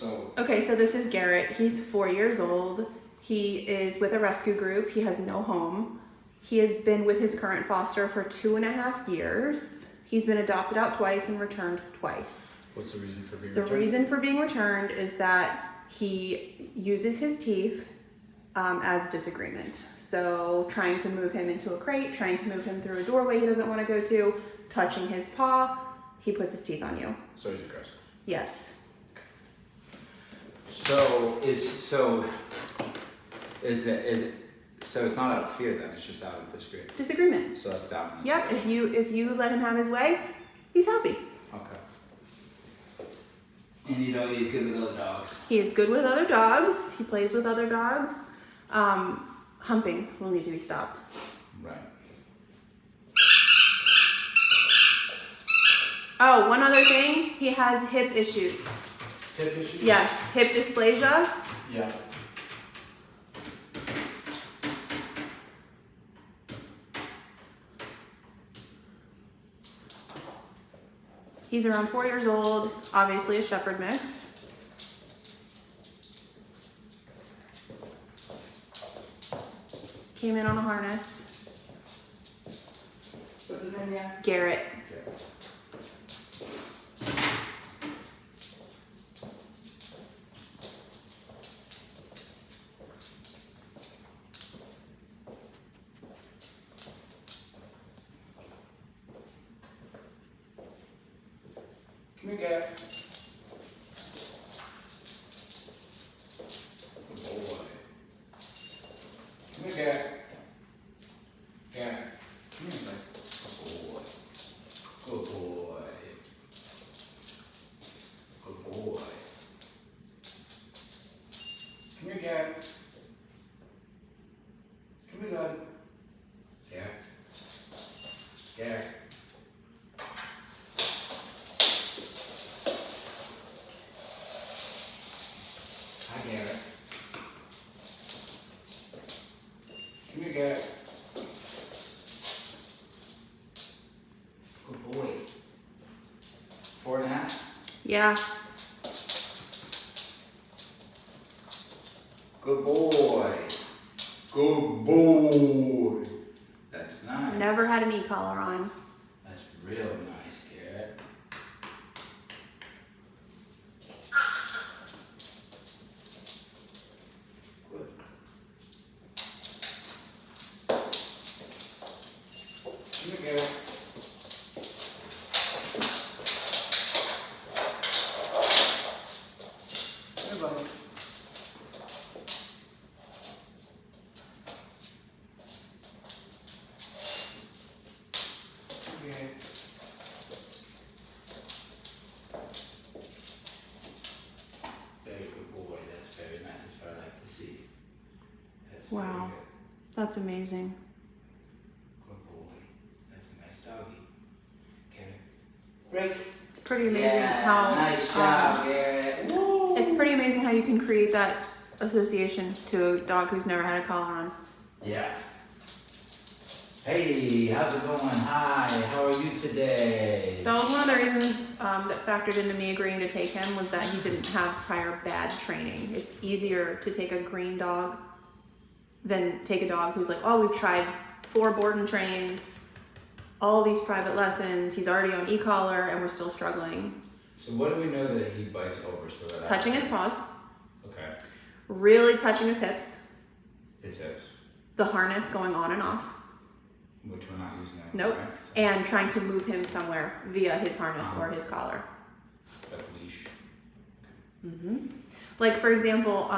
So. Okay, so this is Garrett. He's 4 years old. He is with a rescue group. He has no home. He has been with his current foster for 2.5 years. He's been adopted out twice and returned twice. What's the reason for being returned? The reason for being returned is that he uses his teeth as disagreement. So trying to move him into a crate, trying to move him through a doorway he doesn't want to go to, touching his paw, he puts his teeth on you. So he's aggressive. Yes. So it's not out of fear then, it's just out of disagreement. Disagreement. So that's dominance. Yep, if you let him have his way, he's happy. Okay. And he's always good with other dogs. He is good with other dogs. He plays with other dogs. Humping will need to be stopped. Right. Oh, one other thing, he has hip issues. Hip issues? Yes, hip dysplasia. Yeah. He's around 4 years old, obviously a shepherd mix. Came in on a harness. What's his name again? Garrett. Come here, Garrett. Good boy. Come here, Garrett. Garrett. Come here, bud. Good boy. Good boy. Good boy. Come here, Garrett. Come here, bud. Garrett. Garrett. Hi, Garrett. Come here, Garrett. Good boy. 4.5? Yeah. Good boy. Good boy. That's nice. Never had an e-collar on. That's real nice, Garrett. Good. Come here, Garrett. Come here, buddy. Okay. Very good boy. That's very nice. That's what I like to see. That's very Wow. good. That's amazing. Good boy. That's a nice doggy. Garrett. Break. It's pretty amazing how Nice job, Garrett. Woo! it's pretty amazing how you can create that association to a dog who's never had a collar on. Yeah. Hey, how's it going? Hi, how are you today? That was one of the reasons that factored into me agreeing to take him was that he didn't have prior bad training. It's easier to take a green dog than take a dog who's like, oh, we've tried 4 board and trains, all these private lessons, he's already on e-collar and we're still struggling. So what do we know that he bites over so that Touching his paws, Okay. really touching his hips, His hips. the harness going on and off, Which we're not using anymore, nope, right? So and trying to move him somewhere via his harness or his collar. Got the leash. Like for example,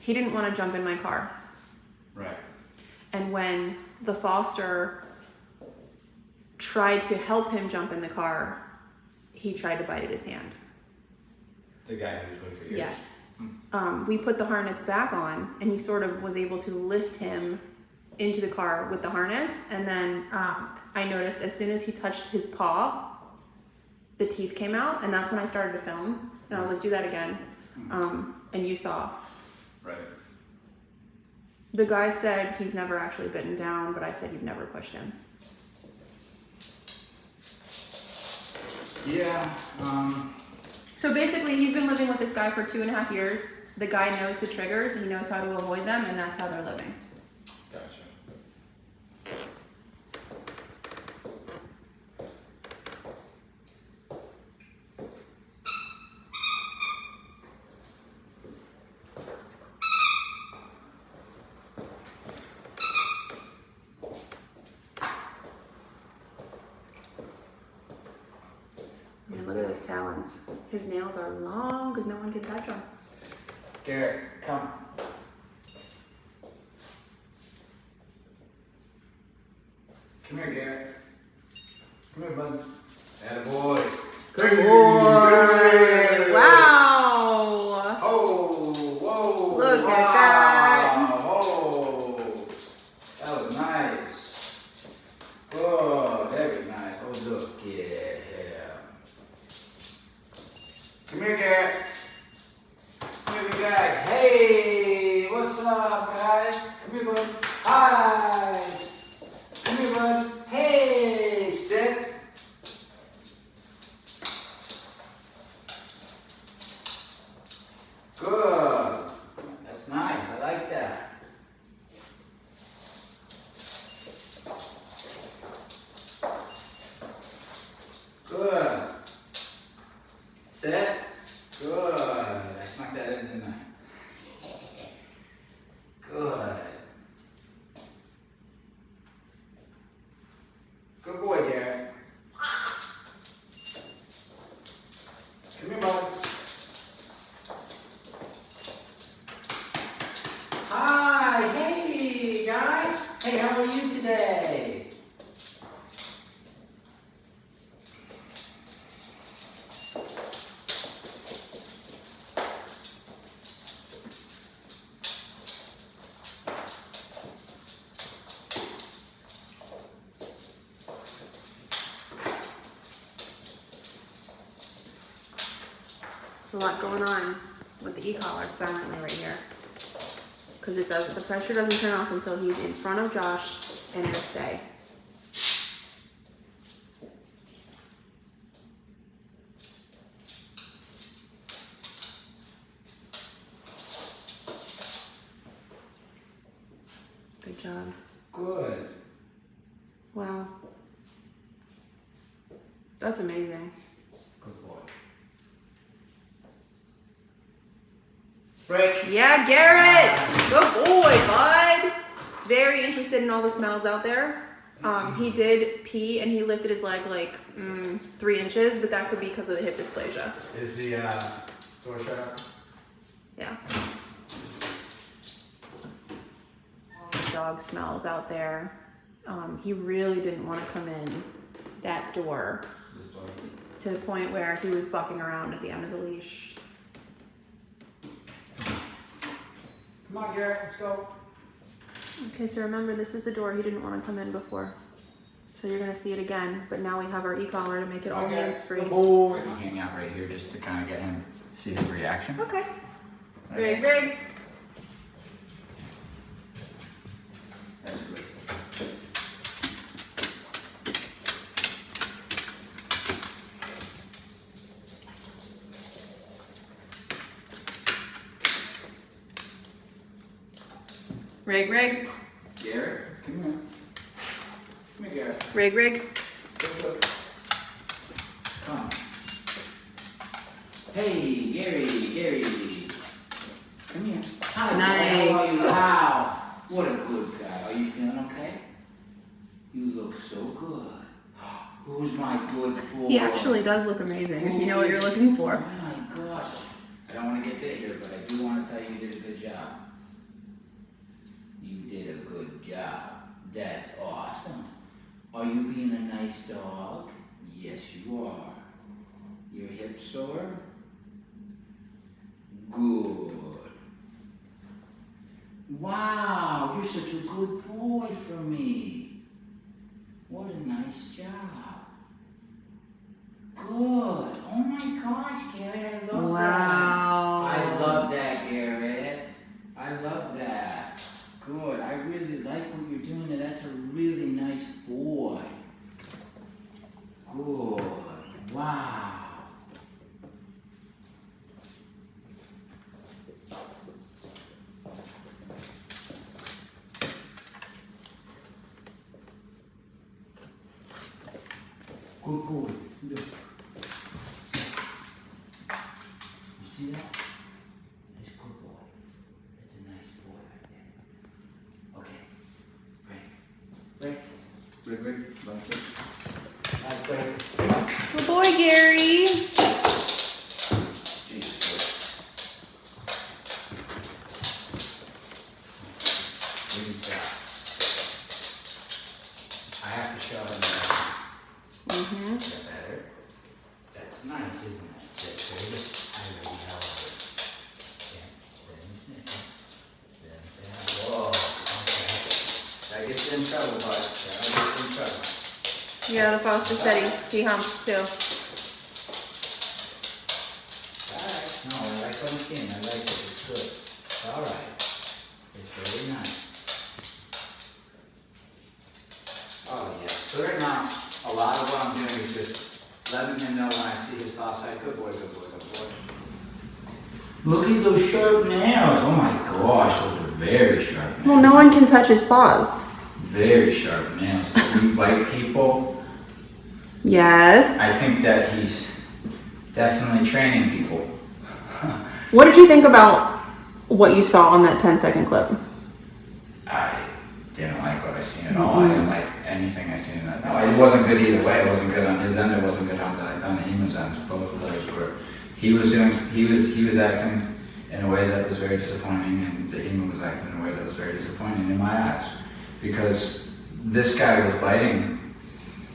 he didn't want to jump in my car. Right. And when the foster tried to help him jump in the car, he tried to bite at his hand. The guy who was with for years. Yes. We put the harness back on and he sort of was able to lift him into the car with the harness. And then I noticed as soon as he touched his paw, the teeth came out, and that's when I started to film. And I was like, do that again. And you saw. Right. The guy said he's never actually bitten down, but I said you've never pushed him. Yeah, So basically, he's been living with this guy for 2.5 years. The guy knows the triggers, he knows how to avoid them, and that's how they're living. Gotcha. Man, look at those talons. His nails are long because no one can touch them. Garrett, come. Come here, Garrett. Come here, bud. Attaboy. Good boy! Wow! Oh, whoa. Look wow. at that. Oh, that was nice. Oh, that was nice. Oh, look at him. Come here, Garrett. Come here, big guy. Hey, what's up, guys? Come here, bud. Hi. Come here, bud. Hey, sit. Good. That's nice. I like that. Good. Sit. Good. I snuck that in, didn't I? Good. Good boy, Garrett. Come here, bud. Hi, hey, guy. Hey, how are you today? There's a lot going on with the e-collar silently right here. Because the pressure doesn't turn off until he's in front of Josh and it'll stay. Good job. Good. Wow. That's amazing. Good boy. Break. Yeah, Garrett! Good boy, bud! Very interested in all the smells out there. He did pee and he lifted his leg like 3 inches, but that could be because of the hip dysplasia. Is the door shut up? Yeah. All the dog smells out there. He really didn't want to come in that door This door. to the point where he was bucking around at the end of the leash. Come on, Garrett, let's go. Okay, so remember, this is the door he didn't want to come in before. So you're going to see it again, but now we have our e-collar to make it all hands-free. Good boy. We're gonna hang out right here just to kind of get him, see his reaction. Okay. Okay. Rig. That's good. Rig. Garrett, come here. Come here, Garrett. Rig. Look. Come. Hey, Gary. Come here. Hi, Nice. how are you? Wow. What a good guy. Are you feeling okay? You look so good. Who's my good boy? He actually does look amazing if you know what you're looking for. Oh my gosh. I don't want to get there, but I do want to tell you you did a good job. You did a good job. That's awesome. Are you being a nice dog? Yes, you are. Your hip sore? Good. Wow, you're such a good boy for me. What a nice job. Good. Oh my gosh, Garrett, I love Wow. that. I love that, Garrett. I love that. Good. I really like what you're doing, and that's a really nice boy. Good. Wow. Good boy. Look. You see that? That's a good boy. That's a nice boy right there. Okay. Break. That's it. Break. Good boy, Gary. Jesus Christ. Look at that. I have to show him that. Mm-hmm. Is that better? That's nice, isn't it? That's very good. I really how are you? Yeah. Let me sniff it. Let me say hi. Whoa. Okay. That gets you in trouble, bud. That gets you in trouble. Yeah, the foster said he humps too. Alright. No, I like what I'm seeing. I like it. It's good. It's alright. It's very nice. Oh, yeah. So right now, a lot of what I'm doing is just letting him know when I see his soft side. Good boy, good boy, good boy. Look at those sharp nails. Oh my gosh, those are very sharp nails. Well, no one can touch his paws. Very sharp nails. You bite people. Yes. I think that he's definitely training people. What did you think about what you saw on that 10-second clip? I didn't like what I seen at all. I didn't like anything I seen in that. No, it wasn't good either way. It wasn't good on his end. It wasn't good on the human's end. Both of those were. He was acting in a way that was very disappointing, and the human was acting in a way that was very disappointing in my eyes, because this guy was biting,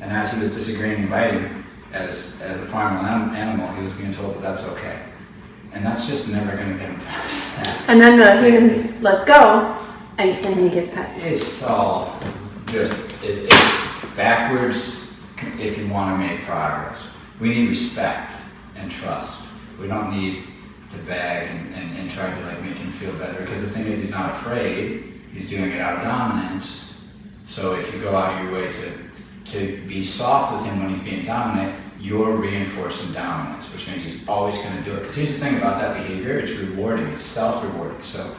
and as he was disagreeing and biting, as a primal animal, he was being told that that's okay, and that's just never going to get him past that. And then the human lets go, and he gets pet. It's all just, it's backwards if you want to make progress. We need respect and trust. We don't need to beg and try to like make him feel better, because the thing is, he's not afraid. He's doing it out of dominance. So if you go out of your way to be soft with him when he's being dominant, you're reinforcing dominance, which means he's always going to do it. Because here's the thing about that behavior, it's rewarding, it's self-rewarding. So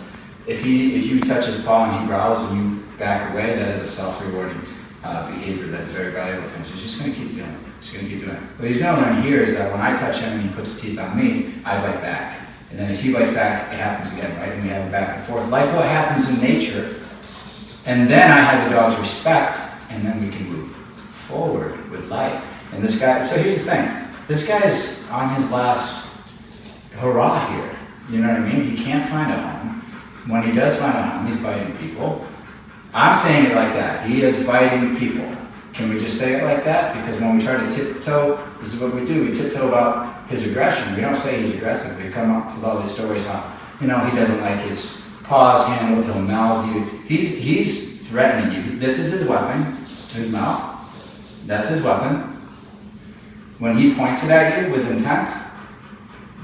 if you touch his paw and he growls and you back away, that is a self-rewarding behavior that is very valuable to him. So he's just going to keep doing it. He's going to keep doing it. What he's going to learn here is that when I touch him and he puts his teeth on me, I bite back. And then if he bites back, it happens again, right? And we have a back and forth, like what happens in nature. And then I have the dog's respect, and then we can move forward with life. And this guy, so here's the thing. This guy's on his last hurrah here. You know what I mean? He can't find a home. When he does find a home, he's biting people. I'm saying it like that. He is biting people. Can we just say it like that? Because when we try to tiptoe, this is what we do. We tiptoe about his aggression. We don't say he's aggressive. We come up with all these stories how, he doesn't like his paws handled, he'll mouth you. He's threatening you. This is his weapon, his mouth. That's his weapon. When he points it at you with intent,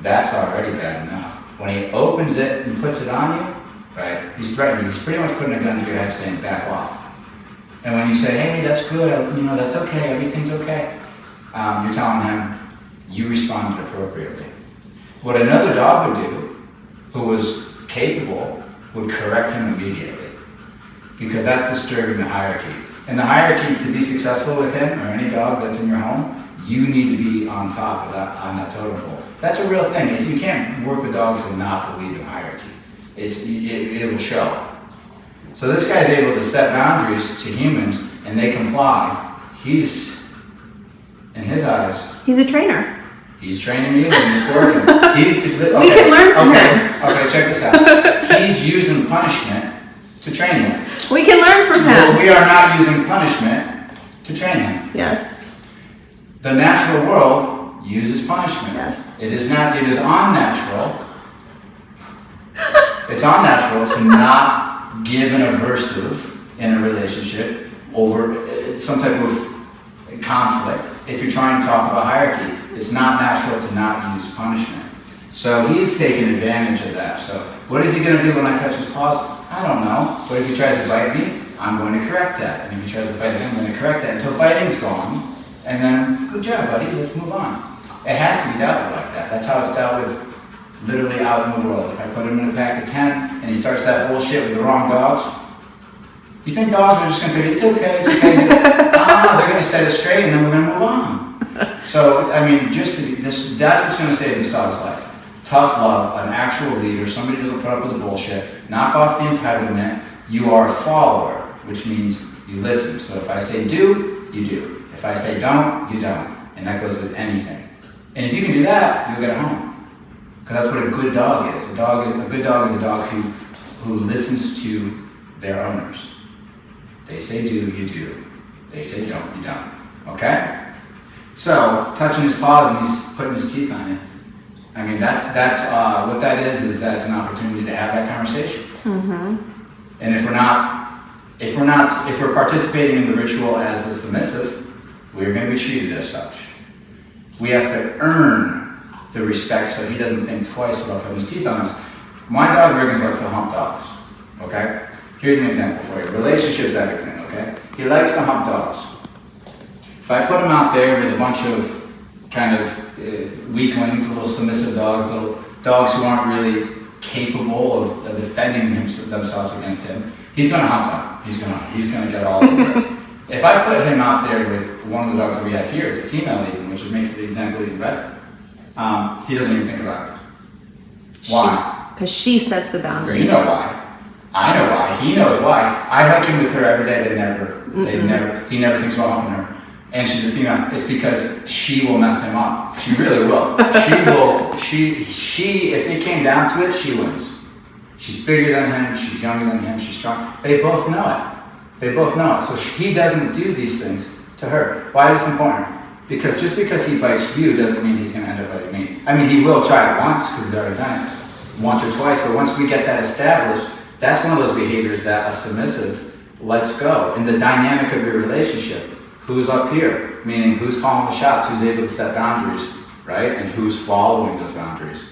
that's already bad enough. When he opens it and puts it on you, right, he's threatening you. He's pretty much putting a gun to your head saying, back off. And when you say, hey, that's good, that's okay, everything's okay, you're telling him you responded appropriately. What another dog would do, who was capable, would correct him immediately. Because that's disturbing the hierarchy. And the hierarchy, to be successful with him, or any dog that's in your home, you need to be on top of that, on that totem pole. That's a real thing. If you can't work with dogs and not believe in hierarchy, it will show. So this guy's able to set boundaries to humans, and they comply. He's, in his eyes, He's a trainer. He's training you, and it's working. We can learn from him. Okay, check this out. He's using punishment to train you. We can learn from him. Well, we are not using punishment to train him. Yes. The natural world uses punishment. Yes. It is unnatural. It's unnatural to not give an aversive in a relationship over some type of conflict. If you're trying to talk about hierarchy, it's not natural to not use punishment. So he's taking advantage of that. So what is he going to do when I touch his paws? I don't know. But if he tries to bite me, I'm going to correct that. And if he tries to bite me, I'm going to correct that until biting's gone. And then, good job, buddy, let's move on. It has to be dealt with like that. That's how it's dealt with literally out in the world. If I put him in a pack of 10 and he starts that bullshit with the wrong dogs, you think dogs are just going to say, it's okay, it's okay. They're going to set it straight and then we're going to move on. So, I mean, that's what's going to save this dog's life. Tough love, an actual leader, somebody who doesn't put up with the bullshit, knock off the entitlement. You are a follower, which means you listen. So if I say do, you do. If I say don't, you don't. And that goes with anything. And if you can do that, you'll get a home. Because that's what a good dog is. A good dog is a dog who listens to their owners. They say do, you do. They say don't, you don't. Okay? So, touching his paws and he's putting his teeth on it. I mean, that's what that is that's an opportunity to have that conversation. Mm-hmm. And if we're participating in the ritual as the submissive, we're going to be treated as such. We have to earn the respect so he doesn't think twice about putting his teeth on us. My dog Riggins likes to hump dogs. Okay? Here's an example for you. Relationships, everything. Okay? He likes to hump dogs. If I put him out there with a bunch of kind of weaklings, little submissive dogs, little dogs who aren't really capable of defending themselves against him, he's going to hump them. He's going to get all over it. If I put him out there with one of the dogs that we have here, it's a female even, which makes the example even better. He doesn't even think about it. Why? Because she sets the boundary. You know why. I know why. He knows why. I hike him with her every day. He never thinks about humping her. And she's a female. It's because she will mess him up. She really will. She if it came down to it, she wins. She's bigger than him, she's younger than him, she's strong. They both know it. So he doesn't do these things to her. Why is this important? Because just because he bites you doesn't mean he's going to end up biting me. I mean, he will try it once because he's already done it. Once or twice, but once we get that established, that's one of those behaviors that a submissive lets go. In the dynamic of your relationship, who's up here? Meaning who's calling the shots, who's able to set boundaries, right? And who's following those boundaries.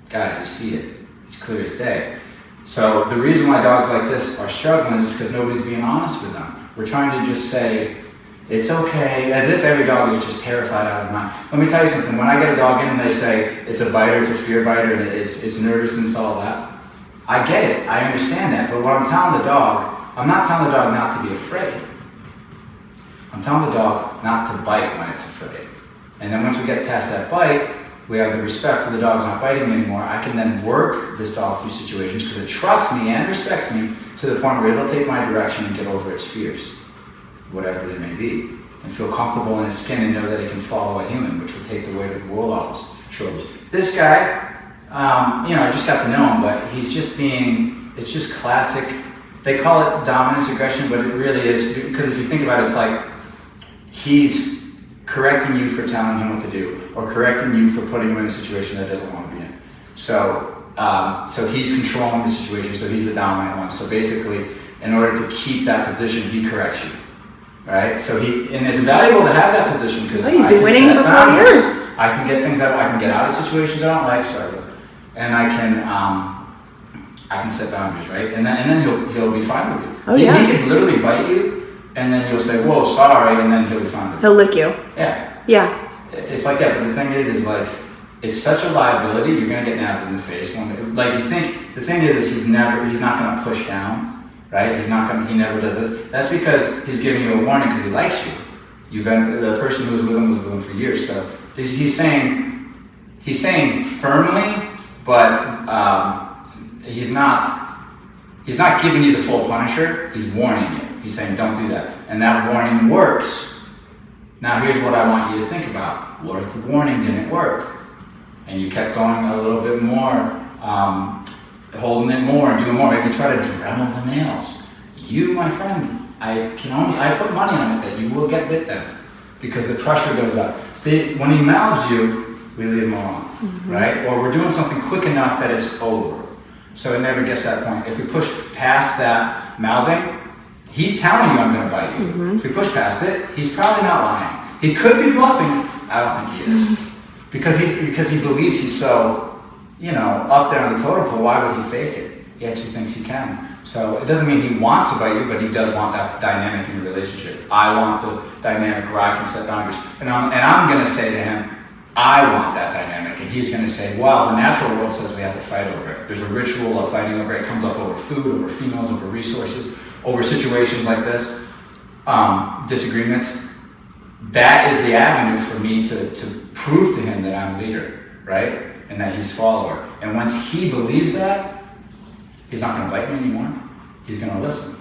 Guys, you see it. It's clear as day. So the reason why dogs like this are struggling is because nobody's being honest with them. We're trying to just say, it's okay, as if every dog is just terrified out of mind. Let me tell you something, when I get a dog in and they say it's a biter, it's a fear biter, and it's nervous and it's all that, I get it, I understand that, but what I'm telling the dog, I'm not telling the dog not to be afraid. I'm telling the dog not to bite when it's afraid. And then once we get past that bite, we have the respect for the dog's not biting me anymore. I can then work this dog through situations because it trusts me and respects me to the point where it'll take my direction and get over its fears, whatever they may be, and feel comfortable in its skin and know that it can follow a human, which will take the weight of the world off its shoulders. This guy, I just got to know him, but he's just it's just classic. They call it dominance aggression, but it really is, because if you think about it, it's like he's correcting you for telling him what to do, or correcting you for putting him in a situation that doesn't want to be in. So he's controlling the situation, so he's the dominant one. So basically, in order to keep that position, he corrects you, right? And it's valuable to have that position because he's been winning for 4 years. I can get things out. I can get out of situations I don't like, and I can set boundaries, right? And then he'll be fine with you. Oh yeah. He can literally bite you. And then you'll say, whoa, sorry, and then he'll be fine with it. He'll lick you. Yeah. Yeah. It's like that, but the thing is like, it's such a liability, you're gonna get nabbed in the face. The thing is he's not gonna push down, right? He never does this. That's because he's giving you a warning because he likes you. The person who was with him for years. So he's saying firmly, but he's not giving you the full punisher, he's warning you. He's saying, don't do that. And that warning works. Now here's what I want you to think about. What if the warning didn't work? And you kept going a little bit more, holding it more and doing more. Maybe try to Dremel the nails. You, my friend, I put money on it that you will get bit then. Because the pressure goes up. See, when he mouths you, we leave him alone, right? Or we're doing something quick enough that it's over. So it never gets to that point. If we push past that mouthing, he's telling you I'm going to bite you. If we push past it, he's probably not lying. He could be bluffing. I don't think he is. Because he believes he's so, up there on the totem pole. Why would he fake it? He actually thinks he can. So it doesn't mean he wants to bite you, but he does want that dynamic in your relationship. I want the dynamic where I can set boundaries. And I'm going to say to him, I want that dynamic. And he's going to say, well, the natural world says we have to fight over it. There's a ritual of fighting over it. It comes up over food, over females, over resources, over situations like this, disagreements. that is the avenue for me to prove to him that I'm leader, right? And that he's follower. And once he believes that, he's not going to bite me anymore. He's going to listen.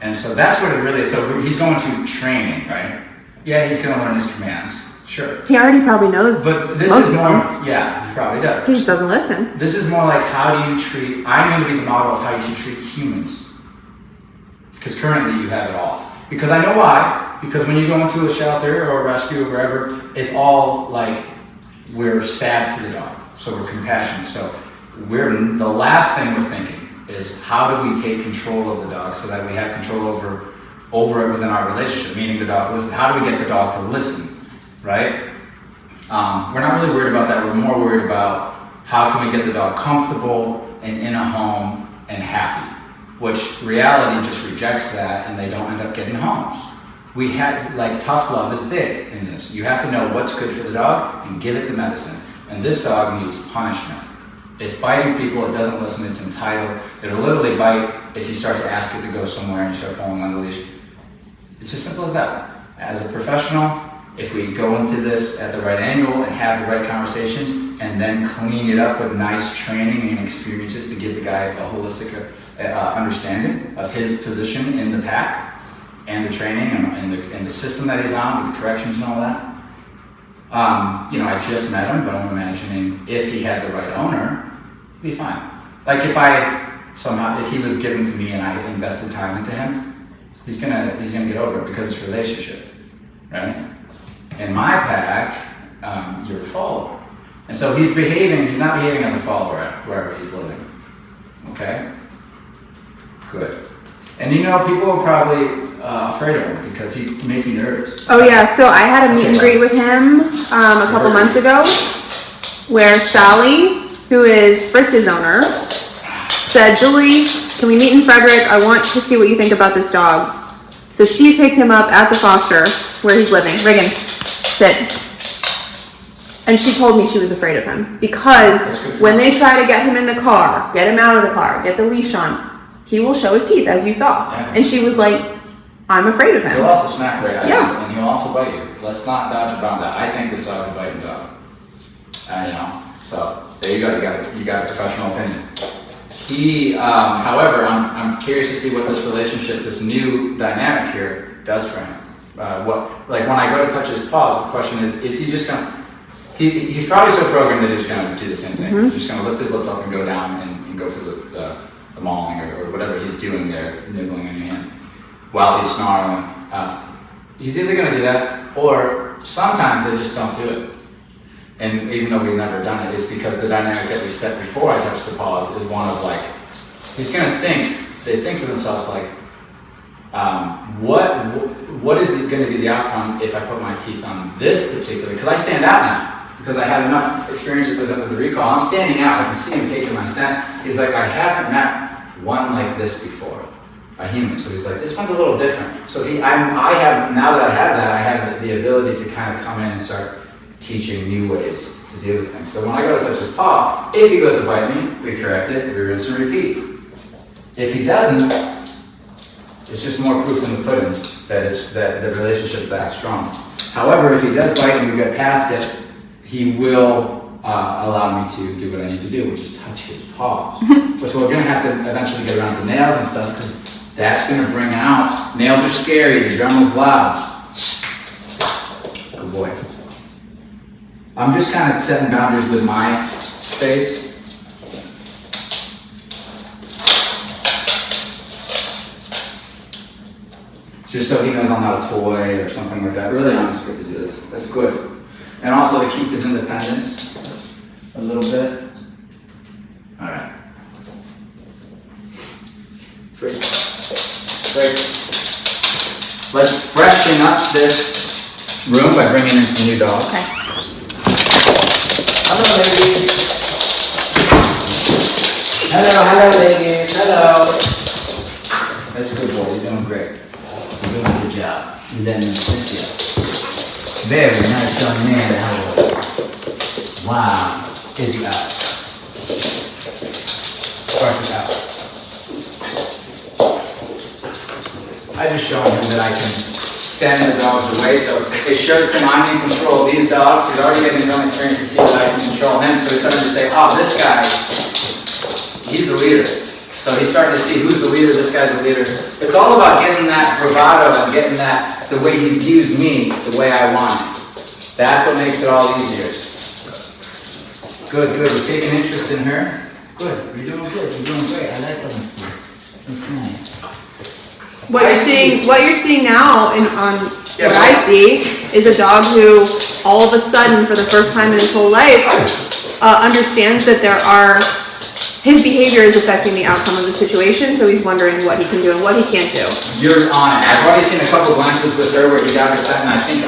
And so that's what it really is. So he's going to training, right? Yeah, he's going to learn his commands. Sure. He already probably knows. But this most is of more, them. yeah, he probably does. He just doesn't listen. This is more like how do you treat, I'm going to be the model of how you should treat humans. Because currently you have it off. Because I know why. Because when you go into a shelter or a rescue or wherever, it's all like we're sad for the dog. So we're compassionate. So the last thing we're thinking is how do we take control of the dog so that we have control over it within our relationship, meaning the dog listen. How do we get the dog to listen, right? We're not really worried about that. We're more worried about how can we get the dog comfortable and in a home and happy, which reality just rejects that and they don't end up getting homes. We had, like, tough love is big in this. You have to know what's good for the dog and give it the medicine. And this dog needs punishment. It's biting people, it doesn't listen, it's entitled. It'll literally bite if you start to ask it to go somewhere and you start pulling on the leash. It's as simple as that. As a professional, if we go into this at the right angle and have the right conversations and then clean it up with nice training and experiences to give the guy a holistic understanding of his position in the pack and the training and the system that he's on with the corrections and all that. I just met him, but I'm imagining if he had the right owner, he'd be fine. Like if he was given to me and I invested time into him, he's gonna get over it because it's a relationship, right? In my pack, you're a follower. And so he's not behaving as a follower wherever he's living. Okay? Good. And people are probably afraid of him because he can make me nervous. Oh yeah, so I had a meet and greet with him a couple months ago where Sally, who is Fritz's owner, said, Julie, can we meet in Frederick? I want to see what you think about this dog. So she picked him up at the foster where he's living. Riggins, sit. And she told me she was afraid of him because when they try to get him in the car, get him out of the car, get the leash on, he will show his teeth, as you saw. Yeah. And she was like, I'm afraid of him. He'll also smack right at you, Yeah. and he'll also bite you. Let's not dodge around that. I think this dog's a biting dog. So there you go. You got a professional opinion. He, however, I'm curious to see what this relationship, this new dynamic here, does for him. When I go to touch his paws, the question is he just gonna? He's probably so programmed that he's gonna do the same thing. Mm-hmm. He's just gonna lift his lip up and go down and go for the mauling or whatever he's doing there, nibbling on your hand while he's snarling. He's either going to do that or sometimes they just don't do it. And even though we've never done it, it's because the dynamic that we set before I touch the paws is one of like, he's going to they think to themselves like, what is going to be the outcome if I put my teeth on this particular, because I stand out now. Because I had enough experiences with the recall. I'm standing out, I can see him taking my scent. He's like, I haven't met one like this before, a human. So he's like, this one's a little different. So now that I have that, I have the ability to kind of come in and start teaching new ways to deal with things. So when I go to touch his paw, if he goes to bite me, we correct it, we rinse and repeat. If he doesn't, it's just more proof in the pudding that the relationship's that strong. However, if he does bite and we get past it, he will allow me to do what I need to do, which is touch his paws. Which we're going to have to eventually get around to nails and stuff, because that's going to bring out, nails are scary, the adrenaline's loud. Good boy. I'm just kind of setting boundaries with my space. Just so he knows I'm not a toy or something like that. Really, I'm just good to do this. That's good. And also to keep his independence a little bit. All right. Great. Let's freshen up this room by bringing in some new dogs. Okay. Hello, ladies. Hello, ladies. Hello. That's a good boy. You're doing great. You're doing a good job. And then Cynthia. Very nice young man. Wow. Is he out? Spark it out. I just showed him that I can send the dogs away. So it shows him I'm in control of these dogs. He's already getting his own experience to see that I can control him. So he's starting to say, oh, this guy, he's the leader. So he's starting to see who's the leader, this guy's the leader. It's all about getting that bravado and getting that, the way he views me, the way I want it. That's what makes it all easier. Good, good. You're taking interest in her? Good. You're doing good. You're doing great. I like what I'm seeing. That's nice. What you're seeing now on Yeah, what I see is a dog who all of a sudden, for the first time in his whole life, understands that his behavior is affecting the outcome of the situation, so he's wondering what he can do and what he can't do. You're on it. I've already seen a couple glances with her where he got her set, and I think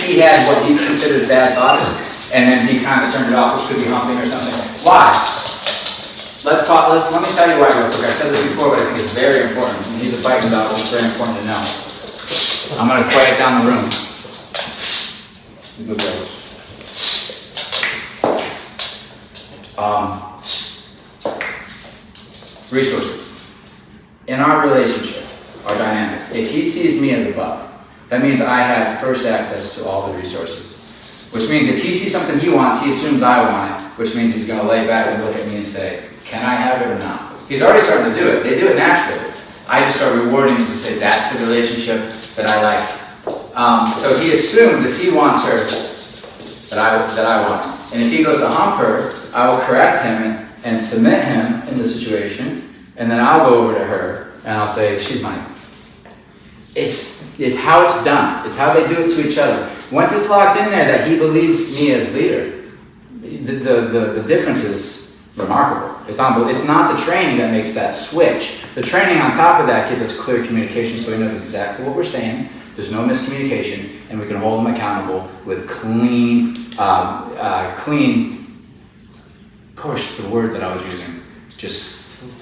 he had what he considered bad thoughts, and then he kind of turned it off, which could be humping or something. Why? Let me tell you why real quick. I've said this before, but I think it's very important. And he's a biting dog, so it's very important to know. I'm going to quiet down the room. Good boys. Resources. In our relationship, our dynamic, if he sees me as above, that means I have first access to all the resources. Which means if he sees something he wants, he assumes I want it, which means he's going to lay back and look at me and say, can I have it or not? He's already starting to do it. They do it naturally. I just start rewarding him to say, that's the relationship that I like. So he assumes if he wants her, that I want her. And if he goes to hump her, I will correct him and submit him in the situation, and then I'll go over to her and I'll say, she's mine. It's how it's done. It's how they do it to each other. Once it's locked in there that he believes me as leader, the difference is remarkable. It's not the training that makes that switch. The training on top of that gives us clear communication, so he knows exactly what we're saying. There's no miscommunication, and we can hold him accountable with clean. Of course, the word that I was using just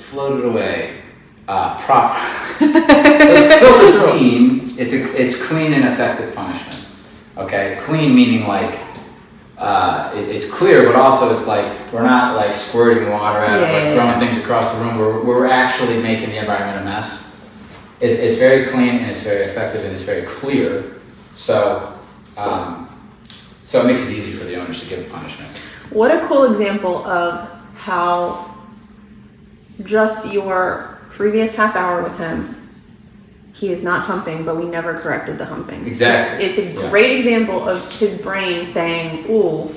floated away. Proper. Let's filter clean. It's clean and effective punishment. Okay, clean meaning like it's clear, but also it's like we're not like squirting water at it or throwing things across the room. We're actually making the environment a mess. It's very clean and it's very effective and it's very clear. So it makes it easy for the owners to give punishment. What a cool example of how just your previous half hour with him, he is not humping, but we never corrected the humping. Exactly. It's a great example of his brain saying, ooh,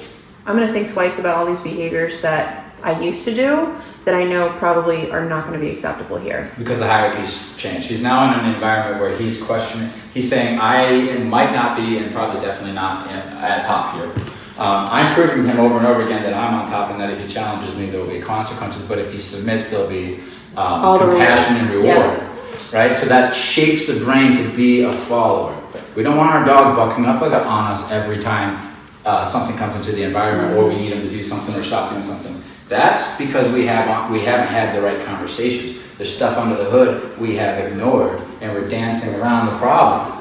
I'm going to think twice about all these behaviors that I used to do that I know probably are not going to be acceptable here. Because the hierarchy's changed. He's now in an environment where he's questioning, he's saying, I might not be, and probably definitely not at top here. I'm proving to him over and over again that I'm on top and that if he challenges me, there will be consequences, but if he submits, there'll be compassion and reward. Yeah. Right? So that shapes the brain to be a follower. We don't want our dog bucking up on us every time something comes into the environment or we need him to do something or stop doing something. That's because we haven't had the right conversations. There's stuff under the hood we have ignored and we're dancing around the problem.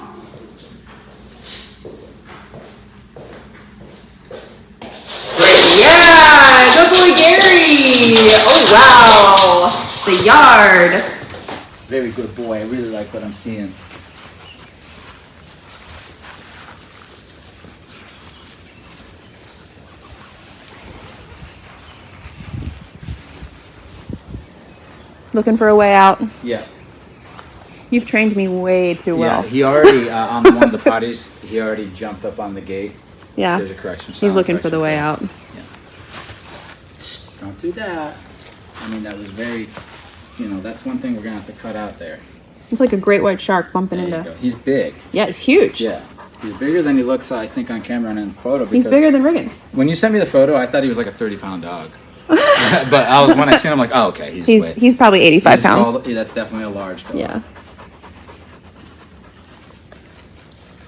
Yeah, good boy Gary. Oh wow, the yard. Very good boy. I really like what I'm seeing. Looking for a way out. Yeah. You've trained me way too well. Yeah, he already, on one of the potties, he already jumped up on the gate. Yeah. There's a correction sign. He's looking for the way out. Yeah. Don't do that. I mean, that was very, that's one thing we're going to have to cut out there. It's like a great white shark bumping There you into. go. He's big. Yeah, he's huge. Yeah. He's bigger than he looks, I think, on camera and in photo. He's bigger than Riggins. When you sent me the photo, I thought he was like a 30-pound dog. But when I seen him, I'm like, oh, okay. He's probably 85 pounds. That's definitely a large dog. Yeah.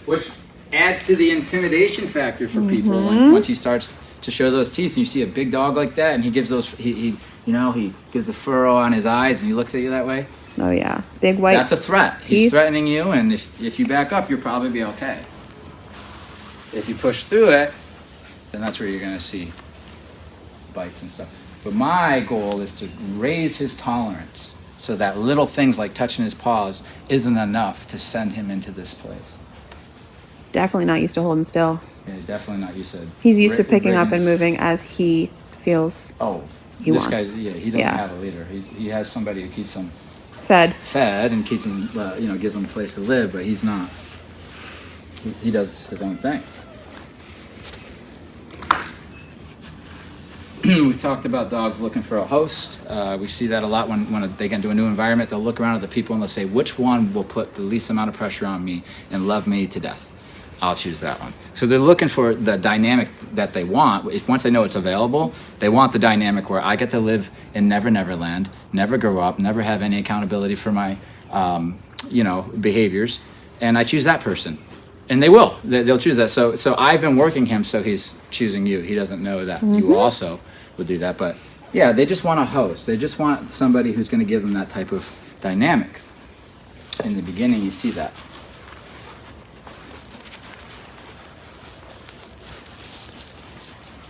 Which adds to the intimidation factor for people. Once he starts to show those teeth, and you see a big dog like that, and he gives those, he gives the furrow on his eyes, and he looks at you that way. Oh yeah, big white. That's a threat. Teeth. He's threatening you, and if you back up, you'll probably be okay. If you push through it, then that's where you're gonna see bites and stuff. But my goal is to raise his tolerance so that little things like touching his paws isn't enough to send him into this place. definitely not used to holding still. Yeah, definitely not used to. He's used to picking up and rigging. moving as he feels Oh, he this wants. guy's, he doesn't Yeah. have a leader. He has somebody who keeps him fed. fed and keeps him, gives him a place to live, but he's not. He does his own thing. We've talked about dogs looking for a host. We see that a lot when they get into a new environment. They'll look around at the people and they'll say, which one will put the least amount of pressure on me and love me to death? I'll choose that one. So they're looking for the dynamic that they want. Once they know it's available, they want the dynamic where I get to live in Never Never Land, never grow up, never have any accountability for my behaviors, and I choose that person. And they will. They'll choose that. So I've been working him, so he's choosing you. He doesn't know that you also would do that. But yeah, they just want a host. They just want somebody who's going to give them that type of dynamic. In the beginning, you see that.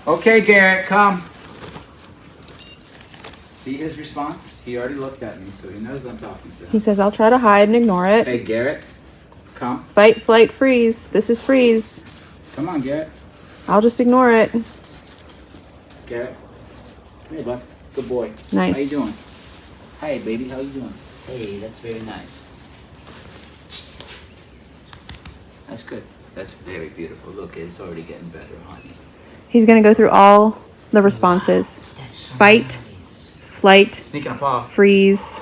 Okay, Garrett, come. See his response? He already looked at me, so he knows I'm talking to him. He says, I'll try to hide and ignore it. Hey, Garrett, come. Fight, flight, freeze. This is freeze. Come on, Garrett. I'll just ignore it. Garrett, come here, bud. Good boy. Nice. How you doing? Hey, baby, how you doing? Hey, that's very nice. That's good. That's very beautiful. Look, it's already getting better, honey. He's going to go through all the responses. That's so Fight, nice. flight, Sneaking a paw. freeze,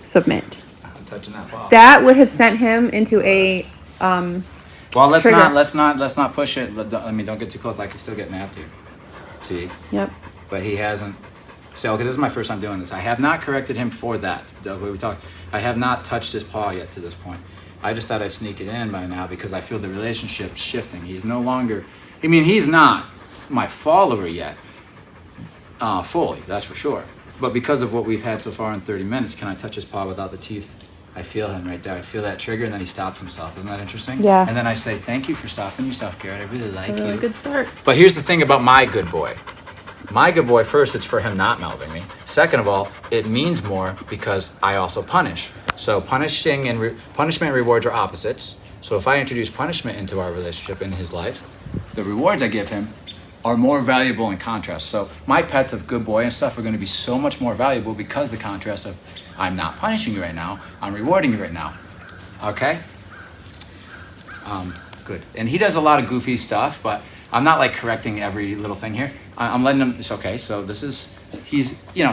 submit. I'm touching that paw. That would have sent him into a Well, let's trigger. not push it. Don't get too close. I can still get nabbed here. See, Yep. but he hasn't. So okay, this is my first time doing this. I have not corrected him for that. The way we talked, I have not touched his paw yet to this point. I just thought I'd sneak it in by now because I feel the relationship shifting. He's no longer. I mean, he's not my follower yet, fully. That's for sure. But because of what we've had so far in 30 minutes, can I touch his paw without the teeth? I feel him right there. I feel that trigger, and then he stops himself. Isn't that interesting? Yeah. And then I say, "Thank you for stopping yourself, Garrett. I really like A really you." good start. But here's the thing about my good boy. My good boy, first, it's for him not mouthing me. Second of all, it means more because I also punish. So punishment and rewards are opposites. So if I introduce punishment into our relationship in his life, the rewards I give him are more valuable in contrast. So my pets of good boy and stuff are going to be so much more valuable because the contrast of I'm not punishing you right now, I'm rewarding you right now. Okay? Good. And he does a lot of goofy stuff, but I'm not like correcting every little thing here. I'm letting him, it's okay. So he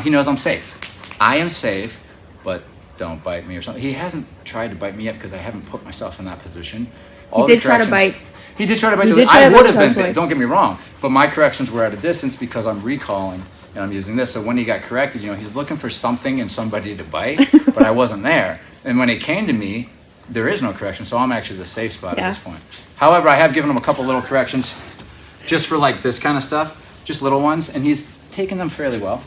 knows I'm safe. I am safe, but don't bite me or something. He hasn't tried to bite me yet because I haven't put myself in that position. He did try to bite. He did try to bite. He did try I to would bite have been totally. bit, don't get me wrong, but my corrections were at a distance because I'm recalling and I'm using this. So when he got corrected, he's looking for something and somebody to bite, but I wasn't there. And when it came to me, there is no correction, so I'm actually the safe spot Yeah. at this point. However, I have given him a couple little corrections just for like this kind of stuff, just little ones, and he's taken them fairly well.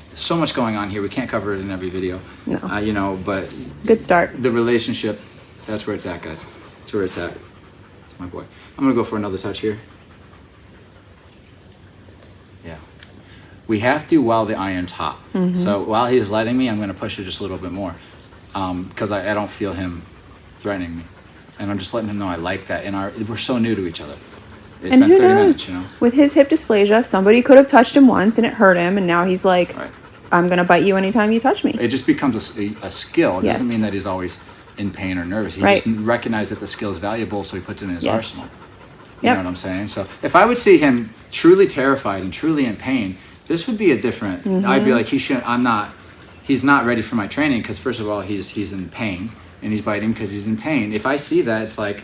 So much going on here. We can't cover it in every video. No. But Good start. the relationship, that's where it's at, guys. That's where it's at. It's my boy. I'm gonna go for another touch here. Yeah. We have to while the iron's hot. So while he's letting me, I'm gonna push it just a little bit more. Because I don't feel him threatening me. And I'm just letting him know I like that. And we're so new to each other. It's And been who 30 knows? minutes, With his hip dysplasia, somebody could have touched him once and it hurt him, and now he's like, Right. I'm going to bite you anytime you touch me. It just becomes a skill. It Yes. doesn't mean that he's always in pain or nervous. He Right. just recognized that the skill is valuable, so he puts it in his Yes. arsenal. You Yep. know what I'm saying? So if I would see him truly terrified and truly in pain, this would be a different. I'd be like, he's not ready for my training because first of all, he's in pain and he's biting because he's in pain. If I see that, it's like,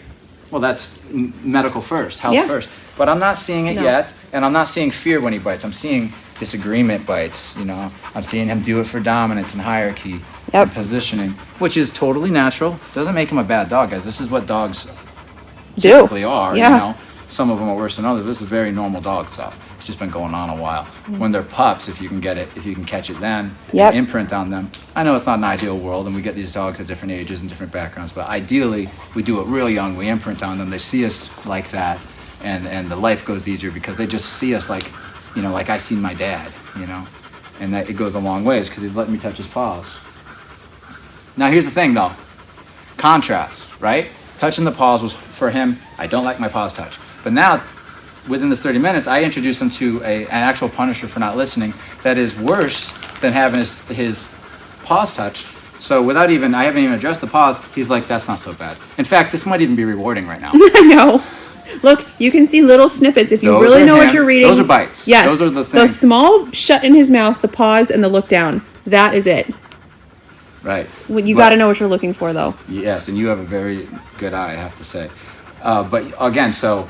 well, that's medical first, health Yeah. first. But I'm not seeing it No. yet, and I'm not seeing fear when he bites. I'm seeing disagreement bites. I'm seeing him do it for dominance and hierarchy Yep. and positioning, which is totally natural. Doesn't make him a bad dog, guys. This is what dogs Do. typically are. Yeah. Some of them are worse than others. This is very normal dog stuff. It's just been going on a while. When they're pups, if you can catch it then, Yep. and imprint on them. I know it's not an ideal world, and we get these dogs at different ages and different backgrounds, but ideally, we do it real young. We imprint on them. They see us like that, and the life goes easier because they just see us like I seen my dad, and that it goes a long ways because he's letting me touch his paws. Now, here's the thing, though. contrast, right? Touching the paws was for him, I don't like my paws touched. But now, within this 30 minutes, I introduced him to an actual punisher for not listening that is worse than having his paws touched. So without even, I haven't even addressed the paws, he's like, that's not so bad. In fact, this might even be rewarding right now. I know. Look, you can see little snippets if you Those really are know what him. you're reading. Those are bites. Yes. Those are the The things. small shut in his mouth, the pause, and the look down. That is it. Right. When you But- got to know what you're looking for, though. Yes, and you have a very good eye, I have to say. But again, so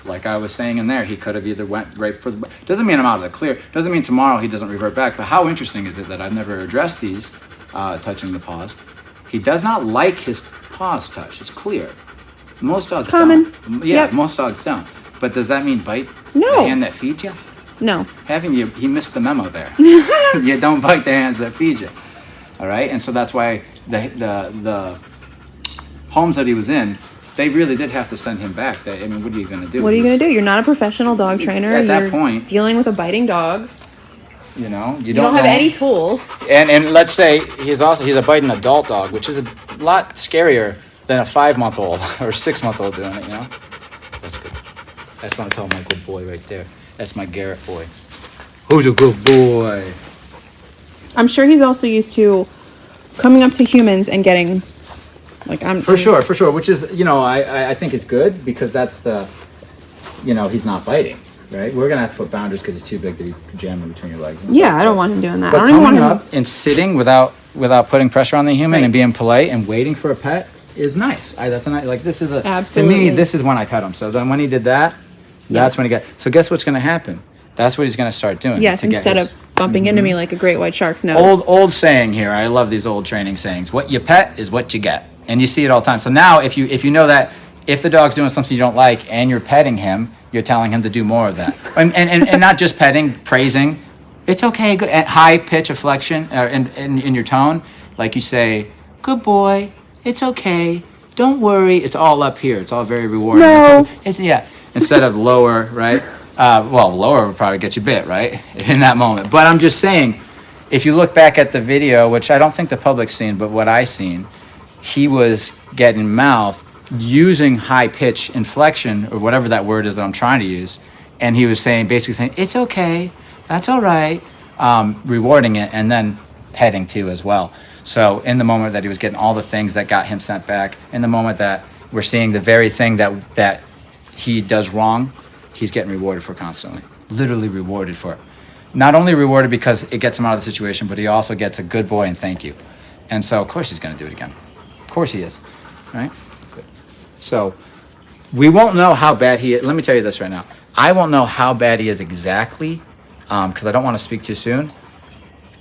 like I was saying in there, he could have either went right for the. Doesn't mean I'm out of the clear. Doesn't mean tomorrow he doesn't revert back. But how interesting is it that I've never addressed these touching the paws? He does not like his paws touched. It's clear. Most dogs Common. don't. Yeah, Yep. most dogs don't. But does that mean bite No. the hand that feeds you? No. He missed the memo there. You don't bite the hands that feed you. All right, and so that's why the homes that he was in, they really did have to send him back. I mean, what are you going to do? What are you going to do? You're not a professional dog trainer. At that You're point, dealing with a biting dog. you know, You don't have know. any tools. And let's say he's a biting adult dog, which is a lot scarier than a 5-month-old or 6-month-old doing it. You know, that's good. That's what I tell my good boy right there. That's my Garrett boy. Who's a good boy? I'm sure he's also used to coming up to humans and getting, like, For sure. Which is, you know, I think it's good because that's the, you know, he's not biting, right? We're gonna have to put boundaries because he's too big to be jamming between your legs. And Yeah, stuff. I don't want him doing that. I But don't even want coming him. up and sitting without putting pressure on the human Right. and being polite and waiting for a pet is nice. That's a nice, like this is a Absolutely. to me this is when I pet him. So then when he did that, that's Yes. when he got. So guess what's gonna happen? That's what he's gonna start doing. Yes, to get instead his- of bumping into me like a great white shark's nose. old saying here. I love these old training sayings. What you pet is what you get, and you see it all the time. So now, if you know that if the dog's doing something you don't like and you're petting him, you're telling him to do more of that, and not just petting, praising. It's okay. Good. At high pitch inflection in your tone, like you say, "Good boy. It's okay. Don't worry." It's all up here. It's all very rewarding. No. Yeah. Instead of lower, right? Lower would probably get you bit, right? In that moment. But I'm just saying, if you look back at the video, which I don't think the public's seen, but what I seen, he was getting mouthed using high pitch inflection or whatever that word is that I'm trying to use. And he was basically saying, it's okay, that's all right, rewarding it and then petting too as well. So in the moment that he was getting all the things that got him sent back, in the moment that we're seeing the very thing that he does wrong, he's getting rewarded for constantly. Literally rewarded for it. Not only rewarded because it gets him out of the situation, but he also gets a good boy and thank you. And so, of course, he's going to do it again. Of course he is. Right? Good. So, we won't know how bad he is. Let me tell you this right now. I won't know how bad he is exactly, because I don't want to speak too soon,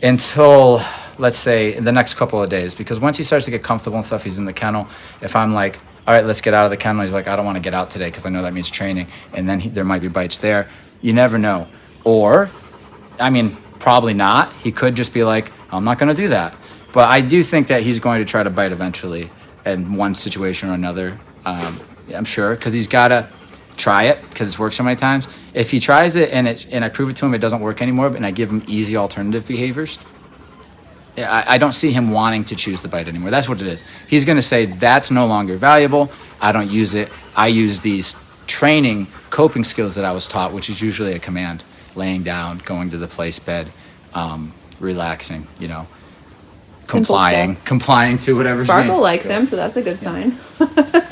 until, let's say, in the next couple of days. Because once he starts to get comfortable and stuff, he's in the kennel. If I'm like, all right, let's get out of the kennel. He's like, I don't want to get out today because I know that means training. And then there might be bites there. You never know. Or, I mean, probably not. He could just be like, I'm not going to do that. But I do think that he's going to try to bite eventually in one situation or another. I'm sure, because he's got to try it because it's worked so many times. If he tries it and I prove it to him it doesn't work anymore, and I give him easy alternative behaviors, I don't see him wanting to choose the bite anymore. That's what it is. He's going to say, that's no longer valuable. I don't use it. I use these training coping skills that I was taught, which is usually a command: laying down, going to the place bed, relaxing, complying to whatever's Sparkle being- likes him, so that's a good sign.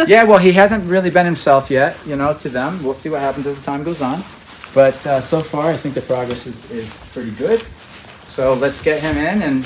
Yeah, well, he hasn't really been himself yet, to them. We'll see what happens as the time goes on. But so far, I think the progress is pretty good. So let's get him in and